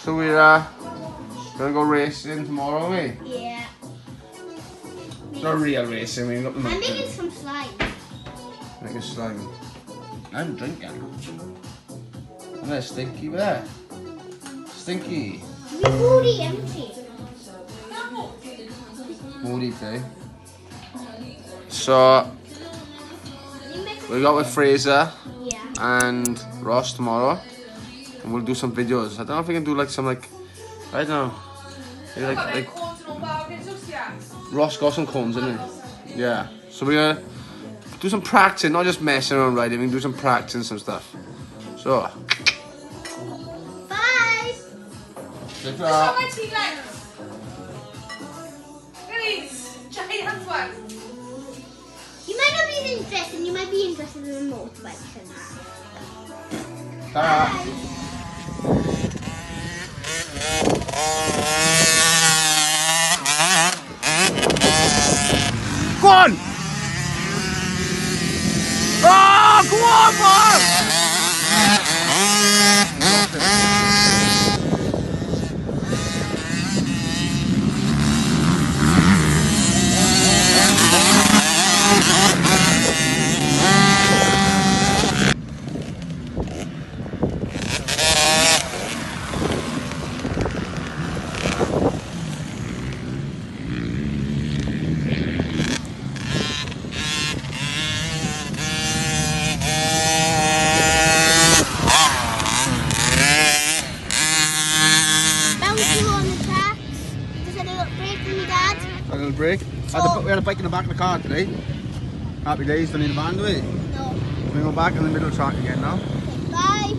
So we're gonna go racing tomorrow, are we? Yeah. Not real racing, we've got the I'm mountain. making some slime. Making slime. I'm drinking. And there's Stinky there. Stinky. We've already empty. Moody day. So we got with Fraser Yeah. and Ross tomorrow, and we'll do some videos. I don't know if we can do like some I don't know. Maybe like Ross got some cones in it. Yeah. So we're gonna do some practicing, not just messing around riding. We can do some practicing, some stuff. So. Bye. Take Show care. my tea legs. Please, giant one. You might not be interested. You might be interested in the motorbikes and that. Ta-ra. Go on! Oh, go on, man! Bounce you on the tracks. Just had a little break from your dad. A little break. We had a bike in the back of the car today. Happy days, don't need a van, do we? No. We go back in the middle track again now. Bye.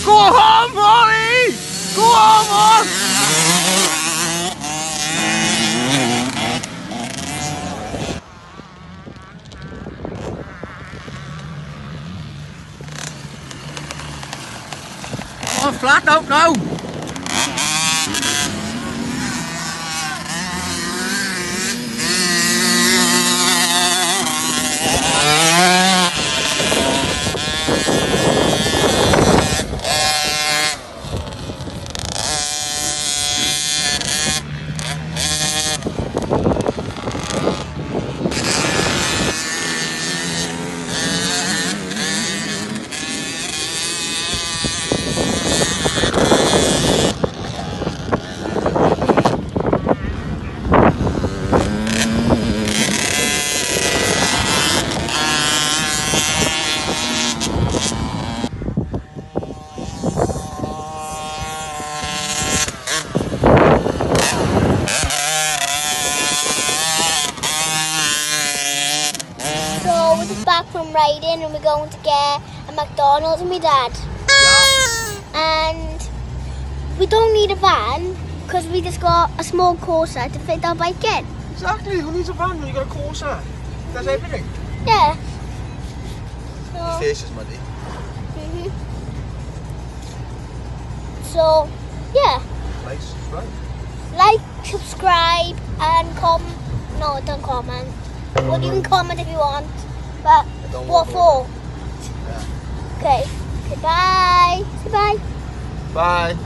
Go home, Molly! Go home, Mom! I'm flat out now! So we're just back from riding and we're going to get a McDonald's with my dad. And we don't need a van because we just got a small Corsa to fit our bike in. Exactly, who needs a van when you got a Corsa? Does everything. Yeah. So, Face is muddy. so yeah. Nice, right. Like, subscribe and comment. No, don't comment. Well, you can comment if you want. But don't what want for? Yeah. Okay. Goodbye. Say bye. Bye.